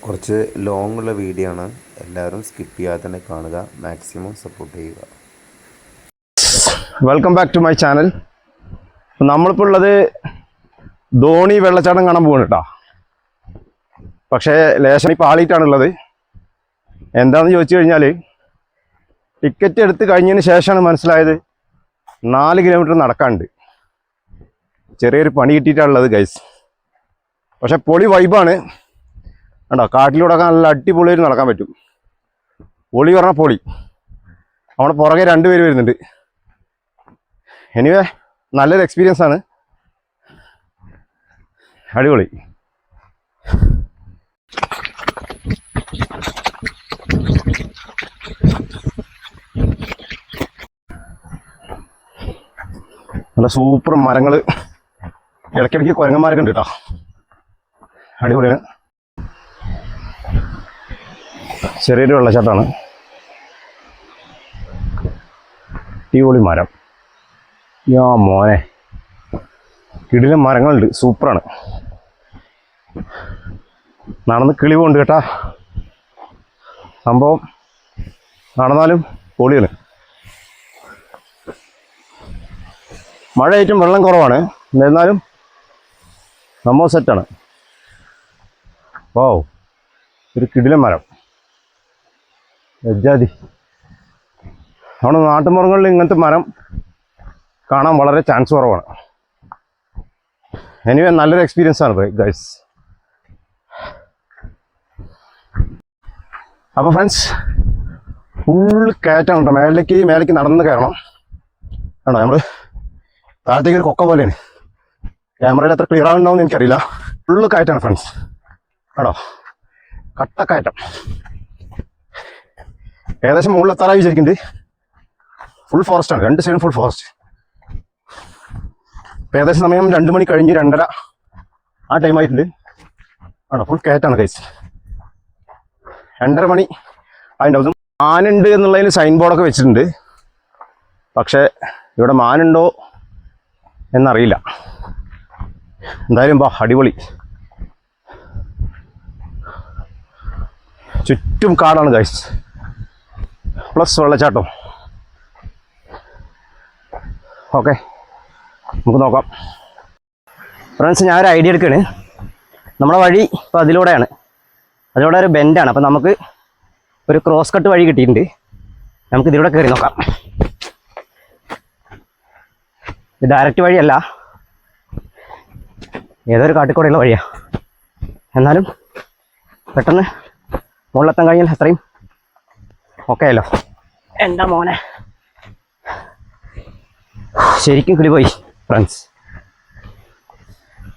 കുറച്ച് ലോങ് ഉള്ള വീഡിയോ ആണ്. എല്ലാവരും സ്കിപ്പ് ചെയ്യാതെ തന്നെ കാണുക, മാക്സിമം സപ്പോർട്ട് ചെയ്യുക. Welcome back to my channel. നമ്മളിപ്പോൾ ഉള്ളത് ധോണി വെള്ളച്ചാട്ടം കാണാൻ പോവാണ് കേട്ടോ. പക്ഷേ ലേശം പാളിയിട്ടാണുള്ളത്. എന്താണെന്ന് ചോദിച്ചു കഴിഞ്ഞാൽ ടിക്കറ്റ് എടുത്ത് കഴിഞ്ഞതിന് ശേഷമാണ് മനസ്സിലായത് 4 കിലോമീറ്റർ നടക്കാനുണ്ട്. ചെറിയൊരു പണി കിട്ടിയിട്ടാണുള്ളത് ഗൈസ്. പക്ഷെ പൊളി വൈബാണ് കണ്ടോ. കാട്ടിലൂടെ നല്ല അടിപൊളിയായിട്ട് നടക്കാൻ പറ്റും. പൊളി പറഞ്ഞാൽ പൊളി. അവിടെ പുറകെ 2 പേര് വരുന്നുണ്ട്. എനിവേ നല്ലൊരു എക്സ്പീരിയൻസ് ആണ്. അടിപൊളി. നല്ല സൂപ്പർ മരങ്ങൾ, ഇടയ്ക്കിടയ്ക്ക് കുരങ്ങന്മാരൊക്കെ ഉണ്ട് കേട്ടോ. അടിപൊളിയാണ്. ചെറിയൊരു വെള്ളച്ചാട്ടമാണ്. അടിപൊളി മരം. യാ മോനെ, കിടിലൻ മരങ്ങളുണ്ട്, സൂപ്പറാണ്. നടന്ന് കിളി പോകുന്നുണ്ട് കേട്ടാ. സംഭവം നടന്നാലും പൊളിയാണ്. മഴയായിട്ടും വെള്ളം കുറവാണ്, എന്നിരുന്നാലും സംഭവം സെറ്റാണ്. ഓ, ഒരു കിടിലൻ മരം എജാതി. നമ്മുടെ നാട്ടുമ്പുറങ്ങളിൽ ഇങ്ങനത്തെ മരം കാണാൻ വളരെ ചാൻസ് കുറവാണ്. എനിവേ നല്ലൊരു എക്സ്പീരിയൻസ് ആണ് ഗൈസ്. അപ്പോൾ ഫ്രണ്ട്സ്, ഫുള്ള് കയറ്റാണ് കേട്ടോ. മേലേക്ക് നടന്ന് കയറണം. ആണോ, നമ്മൾ താഴത്തേക്ക് ഒരു കൊക്ക പോലെയാണ്. ക്യാമറയിൽ എത്ര ക്ലിയർ ആവുന്നുണ്ടാവും എനിക്കറിയില്ല. ഫുള്ള് കയറ്റാണ് ഫ്രണ്ട്സ്. ആണോ, കട്ടക്കയറ്റം. ഏകദേശം മുകളിൽ എത്താറായി വിചാരിക്കുന്നുണ്ട്. ഫുൾ ഫോറസ്റ്റ് ആണ്, 2 സൈഡും ഫുൾ ഫോറസ്റ്റ്. ഇപ്പം ഏകദേശം സമയം 2 മണി കഴിഞ്ഞ് 2:30 ആ ടൈം ആയിട്ടുണ്ട്. ആണോ, ഫുൾ കയറ്റാണ് ഗൈസ്. 2:30 മണി അതിൻ്റെ മാനുണ്ട് എന്നുള്ളതിന് സൈൻ ബോർഡൊക്കെ വെച്ചിട്ടുണ്ട്. പക്ഷേ ഇവിടെ മാനുണ്ടോ എന്നറിയില്ല. എന്തായാലും അടിപൊളി. ചുറ്റും കാടാണ് ഗൈസ്, പ്ലസ് വെള്ളച്ചാട്ടം. ഓക്കെ, നമുക്ക് നോക്കാം. ഫ്രണ്ട്സ്, ഞാനൊരു ഐഡിയ എടുക്കുകയാണ്. നമ്മുടെ വഴി ഇപ്പോൾ അതിലൂടെ ഒരു ബെൻഡാണ്. അപ്പം നമുക്ക് ഒരു ക്രോസ് കട്ട് വഴി കിട്ടിയിട്ടുണ്ട്. നമുക്ക് ഇതിലൂടെ കയറി നോക്കാം. ഇത് ഡയറക്റ്റ് വഴിയല്ല, ഏതൊരു കാട്ടിക്കൂടെയുള്ള വഴിയാണ്. എന്നാലും പെട്ടെന്ന് മുകളിലെത്താൻ കഴിഞ്ഞാൽ അത്രയും ഓക്കെ അല്ലോ. എന്താ മോനെ, ശരിക്കും കിളി പോയി ഫ്രണ്ട്സ്.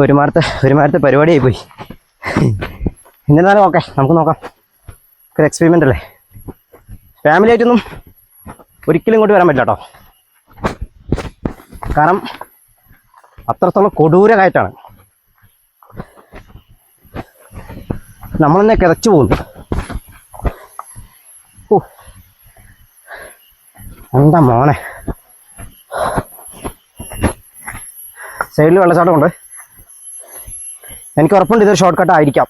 ഒരുമാരത്തെ പരിപാടിയായി പോയി. എന്നിരുന്നാലും ഓക്കെ, നമുക്ക് നോക്കാം. ഒരു എക്സ്പെരിമെൻ്റ് അല്ലേ. ഫാമിലി ആയിട്ടൊന്നും ഒരിക്കലും ഇങ്ങോട്ട് വരാൻ പറ്റില്ല കേട്ടോ. കാരണം അത്രത്തോളം കൊടൂര കയറ്റാണ്. നമ്മളെന്നെ കിതച്ചു പോകുന്നു. ഓ, എന്താ മോനെ. സൈഡിൽ വെള്ളച്ചാട്ടമുണ്ട്. എനിക്ക് ഉറപ്പുണ്ട് ഇതൊരു ഷോർട്ട് കട്ട് ആയിരിക്കാം,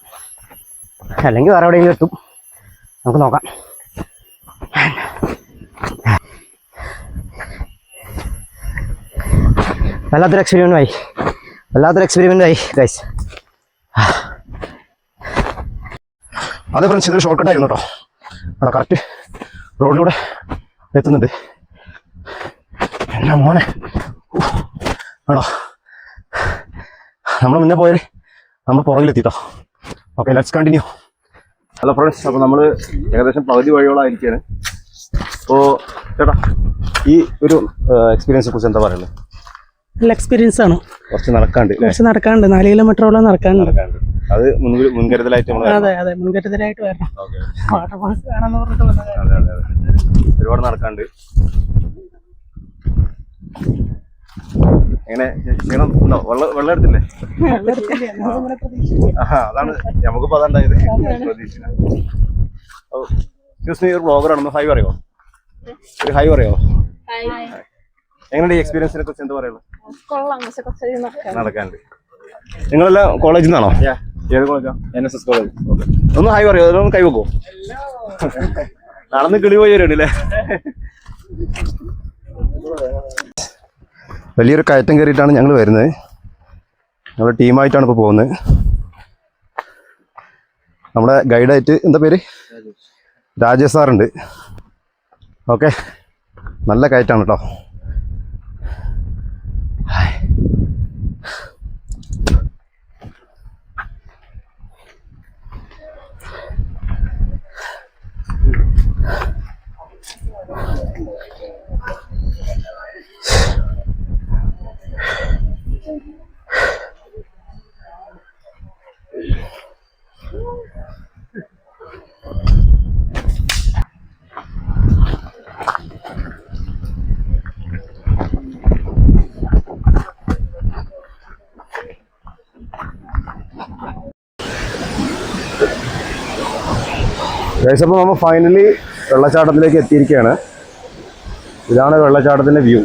അല്ലെങ്കിൽ വേറെ എവിടെയെങ്കിലും എത്തും. നമുക്ക് നോക്കാം. വല്ലാത്തൊരു എക്സ്പെരിമെൻ്റ് ആയി ഗൈസ്. അതെ ഫ്രണ്ട്സ്, ഇതൊരു ഷോർട്ട് കട്ട് ആയിരുന്നു കേട്ടോ. അവിടെ കറക്റ്റ് റോഡിലൂടെ എത്തുന്നുണ്ട്. എന്നാ മോനെ, ആണോ, നമ്മൾ മുന്നേ പോയാൽ നമ്മൾ പുറകിലെത്തിട്ടോ. Okay, let's continue. Hello friends, അപ്പോൾ നമ്മൾ ഏകദേശം പകുതി വഴിയോളായിരിക്കുകയാണ്. അപ്പോൾ ചേട്ടാ, ഈ ഒരു എക്സ്പീരിയൻസിനെ കുറിച്ച് എന്താ പറയുന്നത്? നല്ല എക്സ്പീരിയൻസ് ആണ്. കുറച്ച് നടക്കാണ്ട് 4 കിലോമീറ്ററോളം നടക്കാനുണ്ട്. അത് മുൻകരുതലായിട്ട് അതെ മുൻകരുതലായിട്ട് വരണം. ഒരുപാട് നടക്കാണ്ട്. എങ്ങനെ ക്ഷീണം ഉണ്ടോ? വെള്ളം എടുത്തില്ലേ? അതാണ് നമുക്കിപ്പോ അതുണ്ടായത്. ഒരു ബ്ലോഗർ ആണെന്ന് ഹൈ പറയോ? ഒരു ഹൈ പറയോ? എങ്ങനെയുണ്ട് ഈ എക്സ്പീരിയൻസിനെ കുറിച്ച് എന്താ പറയുള്ളൂ? നടക്കാണ്ട്. നിങ്ങളെല്ലാം കോളേജിൽ നിന്നാണോ? ഏത് കോളേജാ? NSS college. ഒന്ന് ഹായ് പറയോ, അതൊന്ന് കൈവെക്കോ? നടന്ന് കിളി പോയി വരുന്നുണ്ടല്ലേ. വലിയൊരു കയറ്റം കയറിയിട്ടാണ് ഞങ്ങൾ വരുന്നത്. ഞങ്ങൾ ടീമായിട്ടാണ് ഇപ്പോൾ പോകുന്നത്. നമ്മുടെ ഗൈഡായിട്ട് എന്താ പേര്? രാജേഷ് സാറുണ്ട്. ഓക്കെ, നല്ല കയറ്റാണ് കേട്ടോ. ഗൈസ്, അപ്പോൾ നമ്മൾ ഫൈനലി വെള്ളച്ചാട്ടത്തിലേക്ക് എത്തിയിരിക്കുകയാണ്. ഇതാണ് വെള്ളച്ചാട്ടത്തിൻ്റെ വ്യൂ.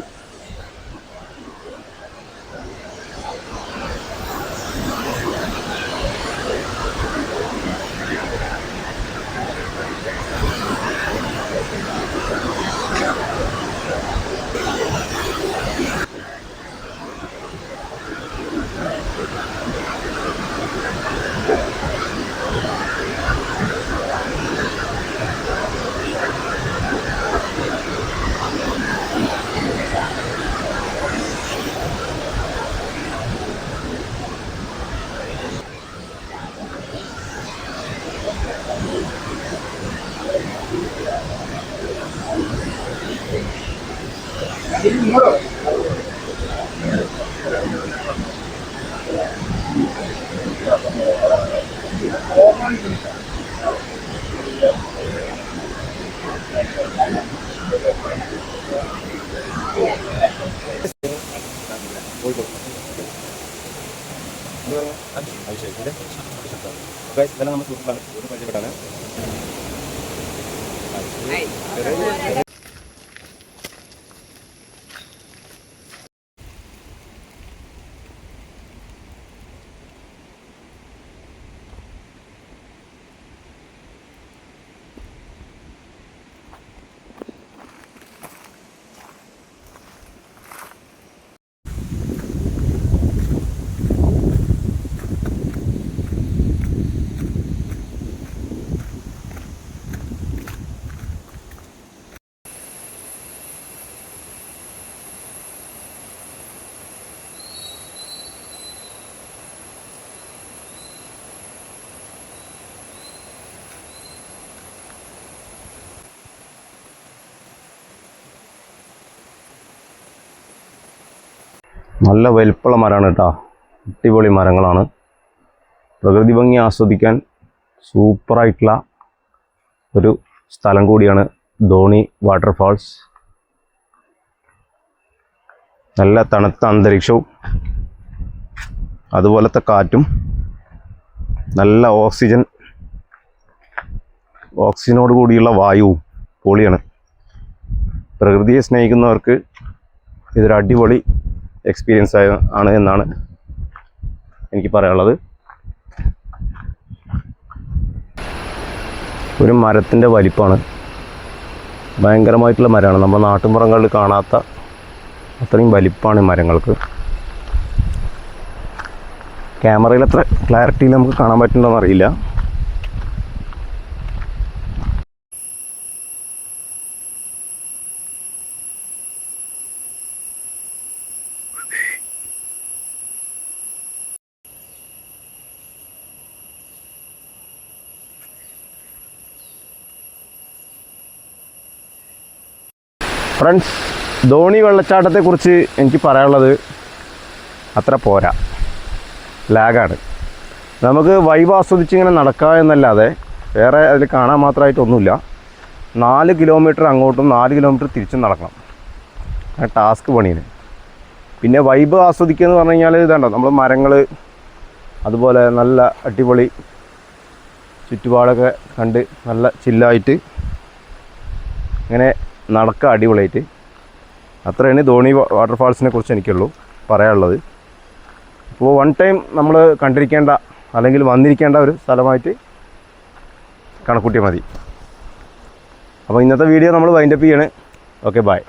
ഇതെല്ലാം നമ്മൾ സുഹൃത്തുക്കളാണ്, പരിചയപ്പെട്ടാണ്. നല്ല വലിപ്പമുള്ള മരമാണ് കേട്ടോ. അടിപൊളി മരങ്ങളാണ്. പ്രകൃതി ഭംഗി ആസ്വദിക്കാൻ സൂപ്പറായിട്ടുള്ള ഒരു സ്ഥലം കൂടിയാണ് ധോണി വാട്ടർഫാൾസ്. നല്ല തണുത്ത അന്തരീക്ഷവും അതുപോലത്തെ കാറ്റും നല്ല ഓക്സിജനോട് കൂടിയുള്ള വായുവും പൊളിയാണ്. പ്രകൃതിയെ സ്നേഹിക്കുന്നവർക്ക് ഇതൊരു അടിപൊളി എക്സ്പീരിയൻസ് ആണ് എന്നാണ് എനിക്ക് പറയാനുള്ളത്. ഒരു മരത്തിൻ്റെ വലിപ്പമാണ്, ഭയങ്കരമായിട്ടുള്ള മരമാണ്. നമ്മുടെ നാട്ടുമ്പുറങ്ങളിൽ കാണാത്ത അത്രയും വലിപ്പമാണ് മരങ്ങൾക്ക്. ക്യാമറയിൽ അത്ര ക്ലാരിറ്റിയിൽ നമുക്ക് കാണാൻ പറ്റുന്നുണ്ടോയെന്ന് അറിയില്ല. ഫ്രണ്ട്സ്, ധോണി വെള്ളച്ചാട്ടത്തെക്കുറിച്ച് എനിക്ക് പറയാനുള്ളത് അത്ര പോരാ, ലാഗാണ്. നമുക്ക് വൈബ് ആസ്വദിച്ച് ഇങ്ങനെ നടക്കുക എന്നല്ലാതെ വേറെ അതിൽ കാണാൻ മാത്രമായിട്ടൊന്നുമില്ല. 4 കിലോമീറ്റർ അങ്ങോട്ടും 4 കിലോമീറ്റർ തിരിച്ചും നടക്കണം, ടാസ്ക് പണിയാണ്. പിന്നെ വൈബ് ആസ്വദിക്കുക എന്ന് പറഞ്ഞു കഴിഞ്ഞാൽ ഇതാണ്ടോ, നമ്മൾ മരങ്ങൾ അതുപോലെ നല്ല അടിപൊളി ചുറ്റുപാടൊക്കെ കണ്ട് നല്ല ചില്ലായിട്ട് ഇങ്ങനെ നടക്കുക അടിപൊളിയായിട്ട്. അത്രയാണ് ധോണി വാട്ടർഫാൾസിനെ കുറിച്ച് എനിക്കുള്ളൂ പറയാനുള്ളത്. ഇപ്പോൾ വൺ ടൈം നമ്മൾ കണ്ടിരിക്കേണ്ട അല്ലെങ്കിൽ വന്നിരിക്കേണ്ട ഒരു സ്ഥലമായിട്ട് കണക്കൂട്ടിയാൽ മതി. അപ്പോൾ ഇന്നത്തെ വീഡിയോ നമ്മൾ വൈൻഡപ്പ് ചെയ്യണേ. Okay, by.